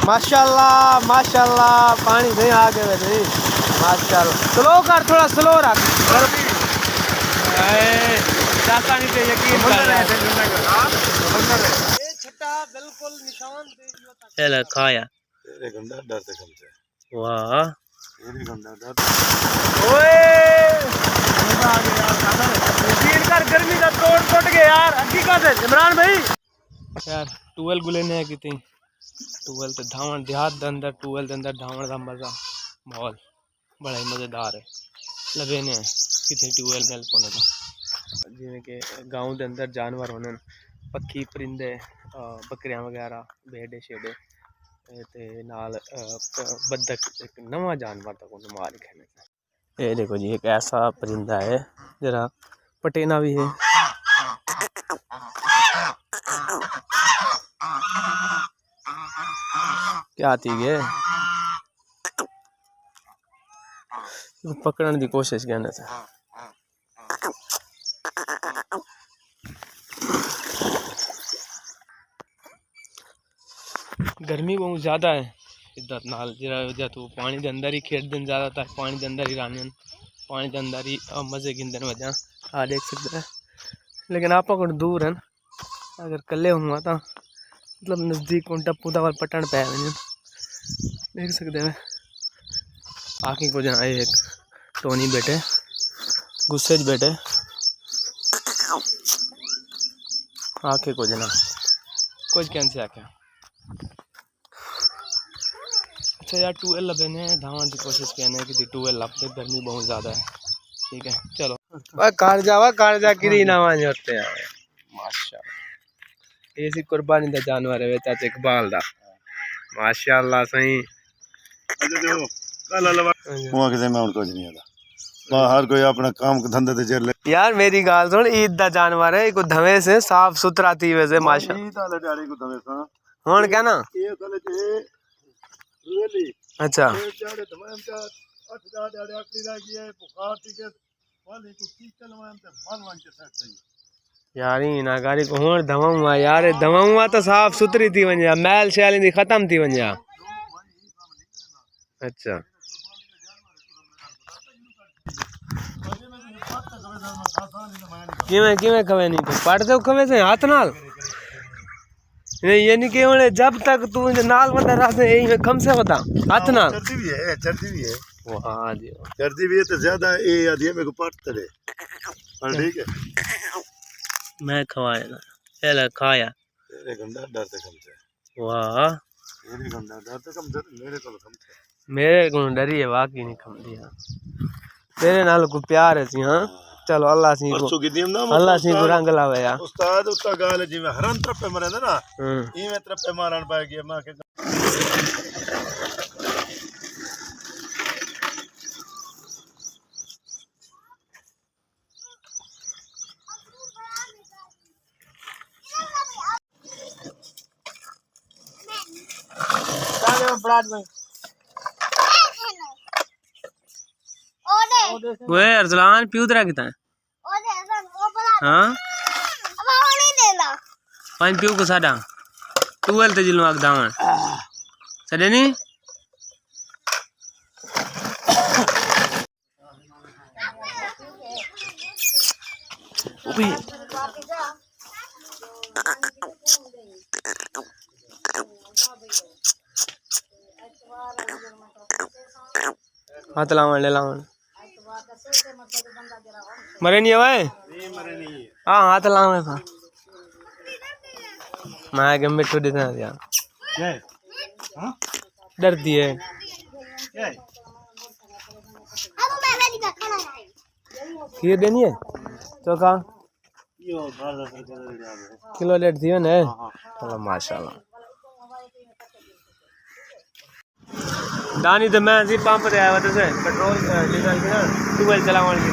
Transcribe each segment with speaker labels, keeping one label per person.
Speaker 1: माशाल्लाह माशाल्लाह पानी नहीं आगे में नहीं माशाल्लाह। स्लो कर, थोड़ा स्लो रख। चाचा नहीं थे यकीन कर रहे थे ये छटा बिल्कुल निशान दे दियो था। चल खाया तेरे गंदा डर से कम से। वाह तेरे गंदा डर। ओए आ गया यार, यकीन कर गर्मी का तोड़ टूट गया यार हकीकत है इमरान भाई। यार टूवेल गुले ने कितनी टूवेल ते धावण देहात दे अंदर टूवेल दे अंदर धावण का मजा माहौल बड़ा ही मजेदार है। लगे ने कितनी टूवेल मिल पौने का जिमें कि गाँव के अंदर जानवर होने पक्षी परिंदे बकरियां वगैरह भेड़े शेड़े ते नाल बदक एक नवा जानवर तक उन्हें मालिक है। ये देखो जी एक ऐसा परिंदा है जरा पटेना भी है। क्या थी ये पकड़ने की कोशिश करने से गर्मी बहुत ज़्यादा है इधर नाल जरा तू पानी के अंदर ही खेड दिन ज़्यादातर पानी के अंदर ही रान पानी के अंदर ही मज़े गिनदन वजह आ देख सकते हैं। लेकिन आप दूर हैं अगर कले हुआ तो मतलब नज़दीक उन टप्पू वाल पटन पै देख सकते हैं। आखिर को जना एक टोनी बैठे गुस्से बैठे आखिर को जना कुछ कैंसे आख्या। अच्छा यार टूवेल लबे ने धावन की कोशिश करने की टूवेल लबे गर्मी बहुत ज़्यादा है। ठीक है चलो कारजा किरी ना होते हैं माशाल्लाह। ऐसी कुर्बानी दा जानवर है चाचा इकबाल दा माशाल्लाह सही।
Speaker 2: हर कोई अपना काम धंधे ते चल
Speaker 1: यार मेरी गाल सुन ईद दा जानवर है को धवे से साफ सुथरा थी वैसे माशाल्लाह हुन क्या ना अच्छा यार ना गाड़ी को हुन धवाऊं यार धवाऊं तो साफ सुथरी थी वंजा मैल शैल दी खत्म थी वंजा। अच्छा किवें किवें खवे नहीं तो पट दे खवे से हाथ नाल ये नहीं कि जब तक तू नाल बंदा रह यही कम से बता हाथ नाल
Speaker 2: चर्दी भी है
Speaker 1: वाह जी
Speaker 2: चर्दी भी है तो ज्यादा ये आदि मेरे को पट करे ठीक है
Speaker 1: मैं खवाया ना चल खाया
Speaker 2: तेरे गंदा डर से कम से।
Speaker 1: वाह
Speaker 2: तेरे गंदा डर से कम से
Speaker 1: मेरे को डरी है वाकई नहीं कम दिया तेरे नाल को प्यार है सी। हां चलो अल्लाह सी को रंग लावे यार
Speaker 2: उस्ताद उस्ता गाल जिवें हरन तरपे मरे ना इवें तरपे मारन पा गया मां के
Speaker 1: वे अरसलान प्यूतरा किता है हां पानी पियो को साडा टूवेल ते जिलो आग दावन सडे नी ओबे हाथ लावन ले लावन मरे नहीं है भाई हाँ हाथ लावे था मैं के मिठू देना यार डरती है खीर देनी है चौका किलो लेट थी ना चलो माशाल्लाह। दानी तो मैं सी पंप पे आया था पेट्रोल डीजल की ना टूवेल चलावन की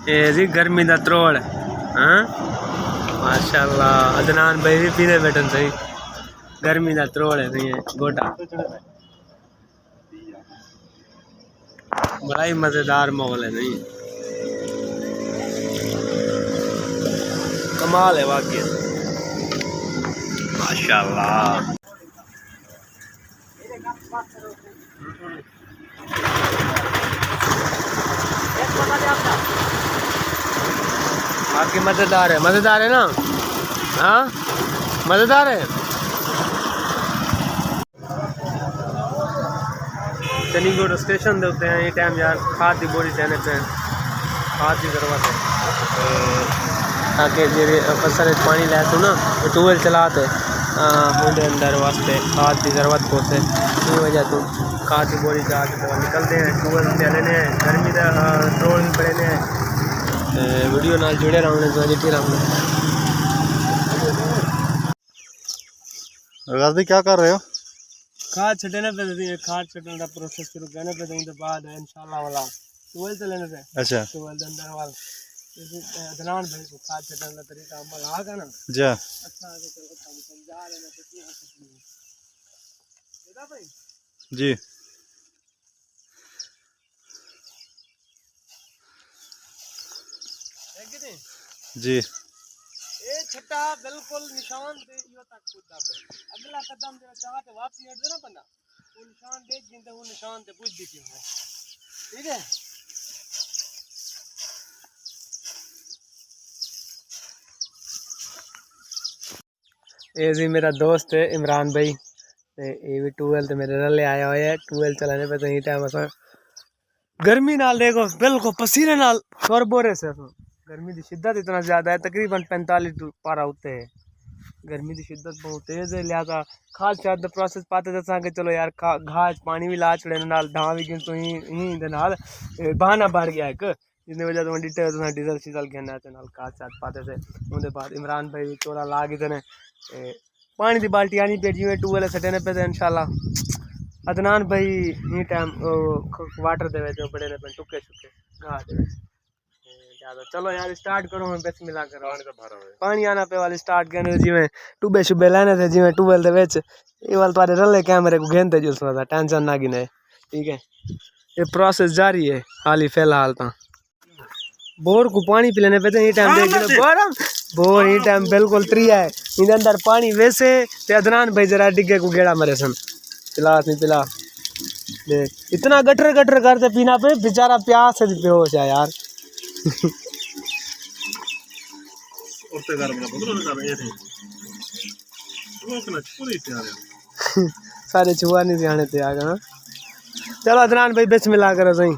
Speaker 1: ये जी गर्मी का त्रोड़ हाँ माशाल्लाह अदनान भाई भी पीने बैठन सही गर्मी का त्रोड़ है नहीं गोटा बड़ा ही मज़ेदार माहौल है नहीं, कमाल है वाकई माशाल्लाह। बाकी मज़ेदार है ना, हाँ मज़ेदार है। चंडीगढ़ स्टेशन देते हैं ये टाइम यार, खाद की बोरी देने पे खाद की ज़रूरत है ताकि जे फसल पानी लै तू ना ट्यूबवेल चलाते उनके अंदर वास्ते खाद की ज़रूरत पहुँचे, इस वजह तो खाद की बोरी जा निकलते हैं ट्यूबवेल चलने हैं। गर्मी का ट्रोल भी बड़े ने वीडियो नाल जुड़े रहने तो जिठी रहने।
Speaker 2: गाजी क्या कर रहे हो?
Speaker 1: खाद छटने पे खाद छटने का प्रोसेस शुरू करने पे उसके बाद इंशाल्लाह वाला ट्यूबवेल चलने पे। अच्छा ट्यूबवेल के अंदर वाला अदनान भाई को खाद छटने का तरीका अमल आगा ना जा अच्छा आगे चलो समझा लेना तो क्या बेटा भाई जी। जी ये छटा बिल्कुल निशान दे यो तक पुजदा पे अगला कदम जे चाहते वापसी हट दे ना बंदा वो निशान देख जिंदे वो निशान ते पुज दी क्यों है, ठीक है। ये जी मेरा दोस्त है इमरान भाई, ये भी ट्यूबवेल ते मेरे रले आया हुआ है। ट्यूबवेल चलाने पे तो यही टाइम असा गर्मी नाल देखो बिल्कुल पसीने नाल बोरे से गर्मी की शिद्दत इतना ज़्यादा है, तकरीबन 45 पारा उत्ते है। गर्मी की शिद्दत बहुत तेज़ है, लिहाजा खाद शाद प्रोसेस पाते दसा कि चलो यार घास पानी भी ला छड़े नाल धां भी गिन तो ही दे नाल बहाना बढ़ गया एक, जिसकी वजह तो डिटे तो डीजल शीजल गिनना ते नाल खाद शाद पाते थे। उनके बाद इमरान भाई चोला ला के ने पानी की बाल्टी आनी पे जिमें ट्यूबवेल सटने पे तो इंशाल्लाह अदनान भाई ही टाइम वाटर दे बड़े ने पे टुके छुके घास दे। चलो यार स्टार्ट करो मैं बिस्मिल्लाह करो पानी आना पे वाली स्टार्ट करने जिमें टूबे शुबे लेने थे जिमें ट्यूबवेल दे विच ये वाल तुम्हारे रले कैमरे को घेनते जुलना था, टेंशन ना गिने, ठीक है। ये प्रोसेस जारी है हाल ही फिलहाल तो बोर को पानी पिलाने पे तो ये टाइम देख बोर ये टाइम बिल्कुल त्रिया है इधर अंदर पानी वैसे ते अदनान भाई जरा डिगे को गेड़ा मरे सन पिला नहीं पिला देख इतना गटर गटर करते पीना पे बेचारा प्यास से बेहोश है यार। सारे छुआ नहीं सियाने थे आगे। चलो अदनान भाई बिस्मिल्लाह करो सही।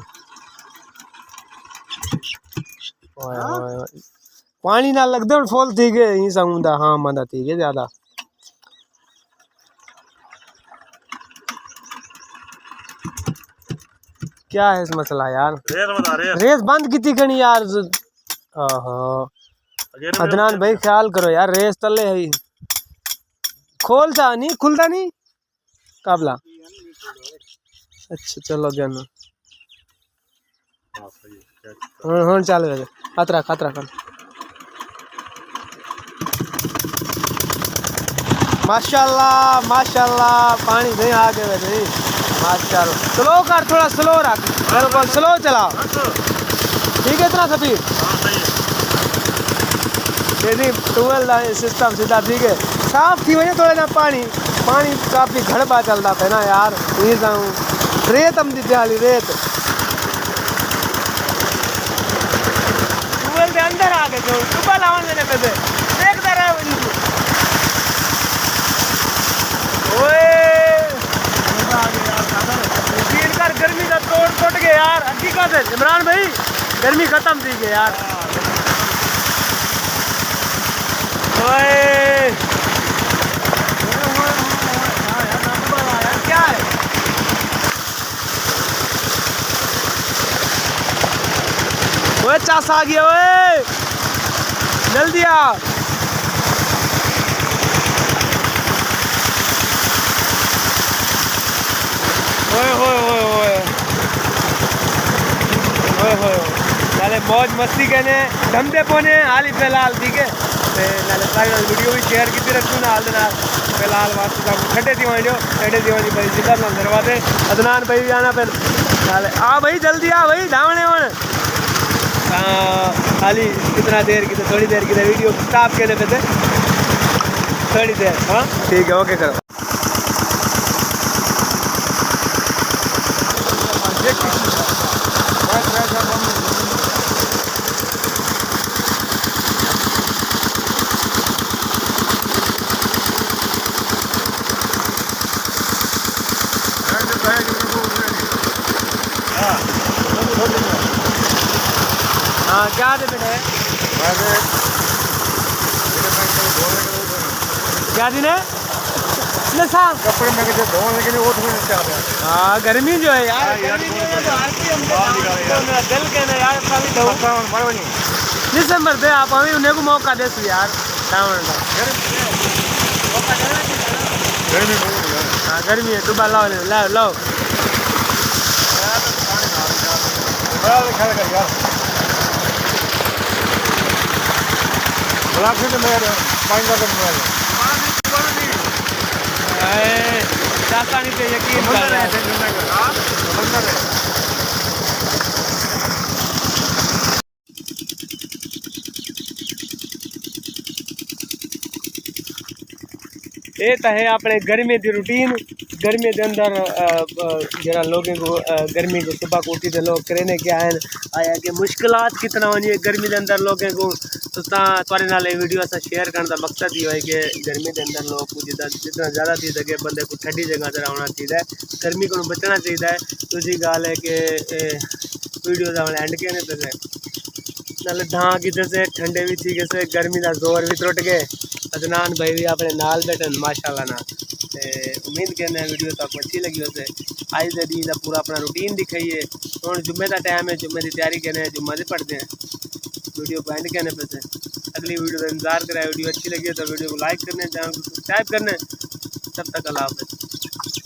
Speaker 1: पानी ना लग दो फुल ठीक है यही समझा हाँ मंदा ठीक है ज्यादा। क्या है इस मसला यार, रेस बंद की थी कहीं यार। अदनान भाई ख्याल करो यार रेस तले है खोलता नहीं खुलता नहीं काबला। अच्छा चलो ज्ञान हाँ चल रहे खतरा खतरा कर माशाल्लाह माशाल्लाह पानी नहीं आगे वैसे माशाल्लाह। स्लो कर थोड़ा स्लो रख बिल्कुल स्लो चलाओ ठीक है इतना स्पीड यदि ट्यूबवेल सिस्टम सीधा ठीक है साफ थी वजह थोड़ा ना पानी पानी काफ़ी घड़पा चलता था ना यार ये रेत हम दी हाली रेत ट्यूबवेल के अंदर आ गए जो ट्यूबवेल आवन देने पे देखता रहे कर गर्मी का तोड़ टूट गया यार हकीकत है इमरान भाई गर्मी खत्म थी गई यार। क्या है वो चास आ गया ओए जल्दी आ मौज मस्ती करने धंधे पोने हाल ही फिलहाल ठीक है। ते नाले सारे वीडियो भी शेयर की रखूँ नाल दे नाल। फिलहाल वास्ते आपको ठंडे थी वहीं जो ठंडे थी वहीं भाई जिक्र ना दरवाजे अदनान भाई भी आना फिर नाले आ भाई जल्दी आ भाई धावने होने खाली कितना देर की तो थोड़ी देर की वीडियो स्टॉप के पे थे थोड़ी देर। हाँ ठीक है ओके करो। हाँ क्या दे बेटे क्या दिन है नशा
Speaker 2: कपड़े में कैसे धोने के लिए वो थोड़ी क्या है।
Speaker 1: हाँ गर्मी जो है यार गर्मी जो है तो हर कोई हमको दिल के ना यार खाली दो दिसंबर दे आप अभी उन्हें को मौका दे यार सावन हाँ गर्मी है डुबा लाओ लाओ लाओ चाचा नहीं पे यकीन कर रहे हैं। ये तो है अपने गर्मी की रूटीन गर्मी के अंदर जरा लोगों को गर्मी को सुबह को उठी लोग करने क्या है आया कि मुश्किलात कितना होनी है गर्मी के अंदर लोगों को तो थोड़े नाल वीडियो से शेयर करने का मकसद ये है कि गर्मी के अंदर लोग को जितना ज़्यादा थी सके बंदे को ठंडी जगह से रहना चाहिए गर्मी को बचना चाहिए। दूसरी गाल है कि वीडियो का एंड के नाले धाँ की से ठंडे भी थी कैसे गर्मी का जोर भी त्रुट गए। अदनान भाई भी अपने नाल बैठन माशाल्लाह ना उम्मीद करने वीडियो तक अच्छी लगी उसे आज दी का पूरा अपना रूटीन दिखाइए। हूँ जुम्मे का टाइम है जुम्मे की तैयारी करने जुम्मे से पढ़ते हैं वीडियो को एंड करने पे अगली वीडियो का इंतजार कराए। वीडियो अच्छी लगी है तो वीडियो को लाइक करने चैनल को सब्सक्राइब करने। तब तक अल्लाह हाफ़िज़।